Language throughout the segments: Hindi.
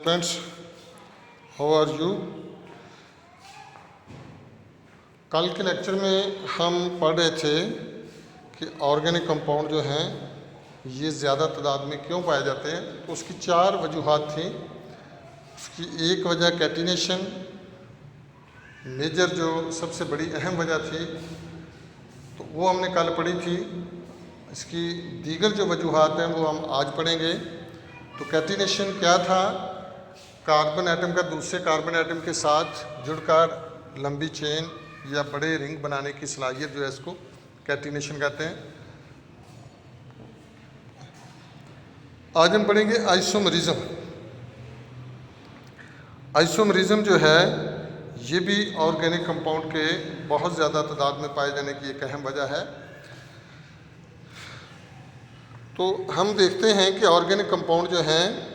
Friends, how are you. कल के लेक्चर में हम पढ़ रहे थे कि ऑर्गेनिक कंपाउंड जो हैं ये ज़्यादा तादाद में क्यों पाए जाते हैं। तो उसकी चार वजूहात थी। उसकी एक वजह कैटिनेशन, मेजर जो सबसे बड़ी अहम वजह थी तो वो हमने कल पढ़ी थी। इसकी दीगर जो वजूहात हैं वो हम आज पढ़ेंगे। तो कैटिनेशन क्या था? कार्बन एटम का दूसरे कार्बन एटम के साथ जुड़कर लंबी चेन या बड़े रिंग बनाने की सलाहियत जो है इसको कैटिनेशन कहते हैं। आज हम पढ़ेंगे आइसोमरिज्म। आइसोमरिज्म जो है ये भी ऑर्गेनिक कंपाउंड के बहुत ज़्यादा तादाद में पाए जाने की एक अहम वजह है। तो हम देखते हैं कि ऑर्गेनिक कंपाउंड जो हैं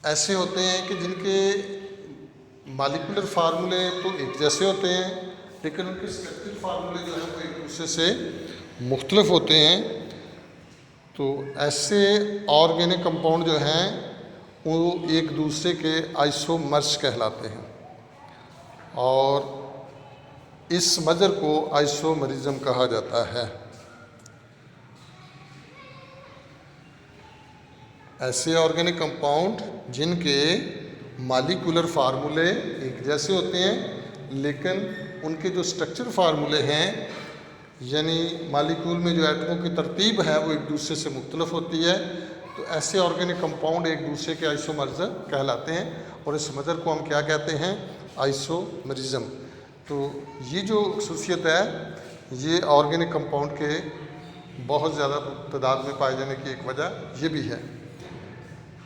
ऐसे होते हैं कि जिनके मॉलिक्यूलर फार्मूले तो एक जैसे होते हैं लेकिन उनके स्ट्रक्चरल फार्मूले जो हैं वो एक दूसरे से मुख्तलिफ होते हैं। तो ऐसे ऑर्गेनिक कंपाउंड जो हैं वो एक दूसरे के आइसोमर्स कहलाते हैं और इस मजर को आइसोमरिज्म कहा जाता है। ऐसे ऑर्गेनिक कंपाउंड जिनके मॉलिक्यूलर फार्मूले एक जैसे होते हैं लेकिन उनके जो स्ट्रक्चर फार्मूले हैं यानी मॉलिक्यूल में जो एटमों की तरतीब है वो एक दूसरे से मुख्तलिफ होती है। तो ऐसे ऑर्गेनिक कंपाउंड एक दूसरे के आइसोमर्स कहलाते हैं और इस मजर को हम क्या कहते हैं? आइसोमरिज्म। तो ये जो खसूसियत है ये ऑर्गेनिक कंपाउंड के बहुत ज़्यादा तादाद में पाए जाने की एक वजह ये भी है।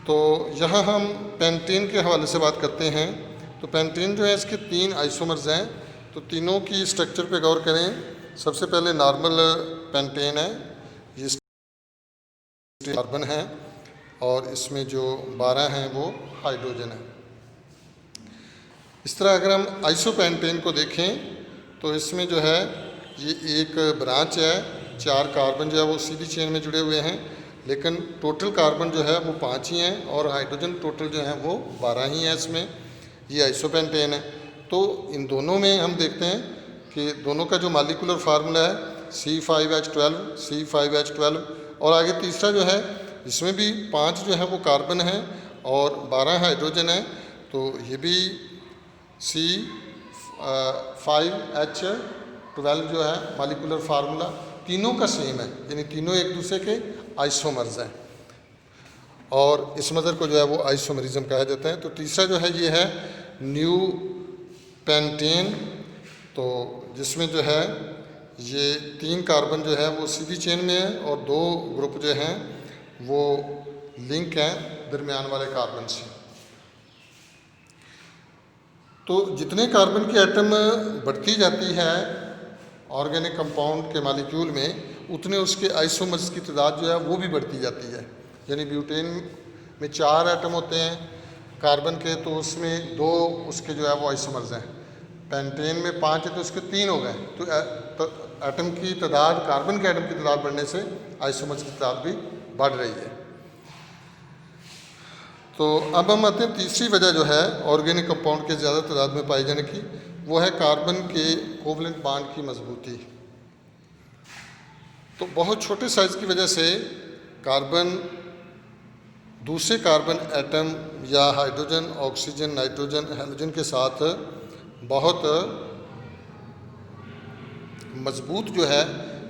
तो यहाँ हम पेंटेन के हवाले से बात करते हैं। तो पेंटेन जो है इसके तीन आइसोमर्स हैं। तो तीनों की स्ट्रक्चर पे गौर करें। सबसे पहले नॉर्मल पेंटेन है, ये कार्बन है और इसमें जो 12 हैं वो हाइड्रोजन है। इस तरह अगर हम आइसोपेंटेन को देखें तो इसमें जो है ये एक ब्रांच है, 4 कार्बन जो है वो सीधी चेन में जुड़े हुए हैं लेकिन टोटल कार्बन जो है वो 5 ही हैं और हाइड्रोजन टोटल जो है वो 12 ही हैं। इसमें ये आइसोपेंटेन है। तो इन दोनों में हम देखते हैं कि दोनों का जो मॉलिक्यूलर फार्मूला है C5H12 C5H12 और आगे तीसरा जो है इसमें भी 5 जो है वो कार्बन है और 12 हाइड्रोजन है। तो ये भी C5H12 जो है मॉलिक्यूलर फार्मूला तीनों का सेम है यानी तीनों एक दूसरे के आइसोमर्स हैं और इस मदर को जो है वो आइसोमरिज्म कहा जाता है। तो तीसरा जो है ये है न्यू पेंटेन। तो जिसमें जो है ये 3 कार्बन जो है वो सीधी चेन में है और 2 ग्रुप जो हैं वो लिंक हैं दरमियान वाले कार्बन से। तो जितने कार्बन की एटम बढ़ती जाती है ऑर्गेनिक कंपाउंड के मॉलिक्यूल में उतने उसके आइसोमर्स की तादाद जो है वो भी बढ़ती जाती है। यानी ब्यूटेन में 4 एटम होते हैं कार्बन के तो उसमें 2 उसके जो है वो आइसोमर्स हैं। पेंटेन में 5 है तो उसके 3 हो गए। तो एटम की तादाद, कार्बन के एटम की तादाद बढ़ने से आइसोमर्स की तादाद भी बढ़ रही है। तो अब हम आते हैं तीसरी वजह जो है ऑर्गेनिक कंपाउंड के ज़्यादा तादाद में पाए जाने की, वो है कार्बन के कोवलेंट बॉन्ड की मजबूती। तो बहुत छोटे साइज़ की वजह से कार्बन दूसरे कार्बन एटम या हाइड्रोजन, ऑक्सीजन, नाइट्रोजन, हैलोजन के साथ बहुत मजबूत जो है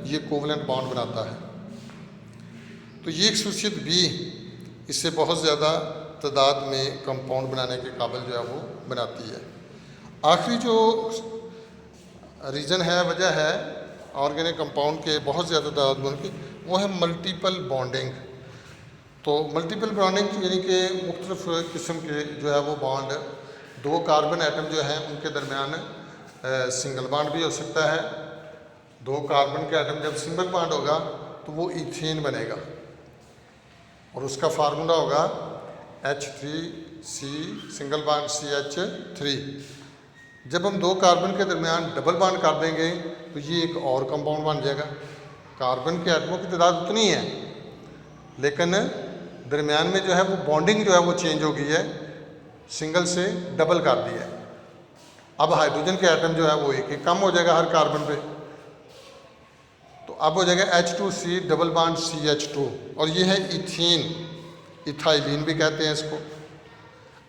ये कोवलेंट बॉन्ड बनाता है। तो ये खसूसियत भी इससे बहुत ज़्यादा तादाद में कंपाउंड बनाने के काबिल जो है वो बनाती है। आखिरी जो रीज़न है, वजह है ऑर्गेनिक कंपाउंड के बहुत ज़्यादा तादाद में की, वो है मल्टीपल बॉन्डिंग। तो मल्टीपल बॉन्डिंग यानी कि मुख्तलिफ किस्म के जो है वो बॉन्ड, 2 कार्बन एटम जो हैं उनके दरमियान सिंगल बॉन्ड भी हो सकता है। 2 कार्बन के एटम जब सिंगल बॉन्ड होगा तो वो इथेन बनेगा और उसका फार्मूला होगा H3C सिंगल बॉन्ड CH3। जब हम 2 कार्बन के दरमियान डबल बॉन्ड कर देंगे तो ये एक और कंपाउंड बन जाएगा। कार्बन के एटमों की तादाद उतनी है लेकिन दरमियान में जो है वो बॉन्डिंग जो है वो चेंज हो गई है, सिंगल से डबल कर दी है। अब हाइड्रोजन के एटम जो है वो एक एक कम हो जाएगा हर कार्बन पे, तो अब हो जाएगा H2C डबल बॉन्ड CH2, और ये है इथीन, इथाइलिन भी कहते हैं इसको।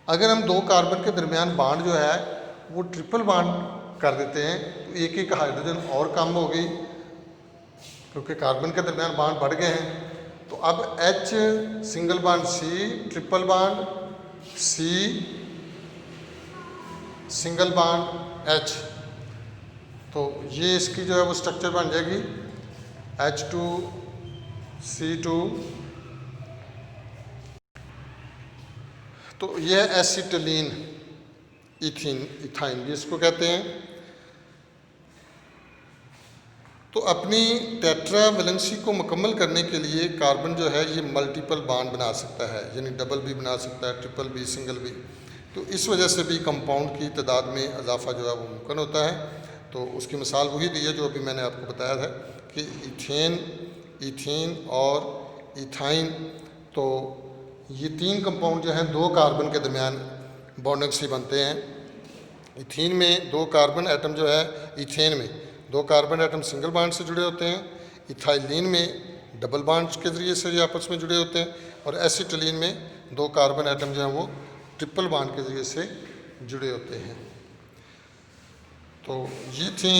अगर हम दो कार्बन के दरमियान बॉन्ड जो है वो ट्रिपल बॉन्ड कर देते हैं तो एक एक हाइड्रोजन और कम हो गई, क्योंकि कार्बन के दरमियान बॉन्ड बढ़ गए हैं। तो अब H single bond C, triple bond C, single bond H, तो ये इसकी जो है वो स्ट्रक्चर बन जाएगी H2C2। तो ये है एसिटिलीन इथीन, इथाइन भी इसको कहते हैं। तो अपनी टेट्रा वैलेंसी को मुकम्मल करने के लिए कार्बन जो है ये मल्टीपल बॉन्ड बना सकता है, यानी डबल भी बना सकता है, ट्रिपल भी, सिंगल भी। तो इस वजह से भी कंपाउंड की तादाद में इजाफा जो है वो मुमकिन होता है। तो उसकी मिसाल वही दी है जो अभी मैंने आपको बताया था कि इथेन, इथीन और इथाइन, तो ये तीन कंपाउंड जो हैं दो कार्बन के दरमियान बॉन्डिंग से बनते हैं। इथीन में दो कार्बन एटम जो है, इथेन में दो कार्बन एटम सिंगल बॉन्ड से जुड़े होते हैं, इथाइलिन में डबल बॉन्ड के ज़रिए से ये आपस में जुड़े होते हैं, और एसिटिलीन में दो कार्बन एटम जो हैं वो ट्रिपल बॉन्ड के ज़रिए से जुड़े होते हैं। तो ये थी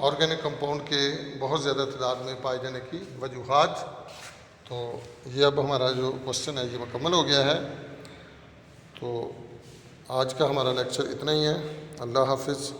ऑर्गेनिक कंपाउंड के बहुत ज़्यादा तादाद में पाए जाने की वजूहात। तो ये अब हमारा जो क्वेश्चन है ये मुकम्मल हो गया है। तो आज का हमारा लेक्चर इतना ही है। अल्लाह हाफिज़।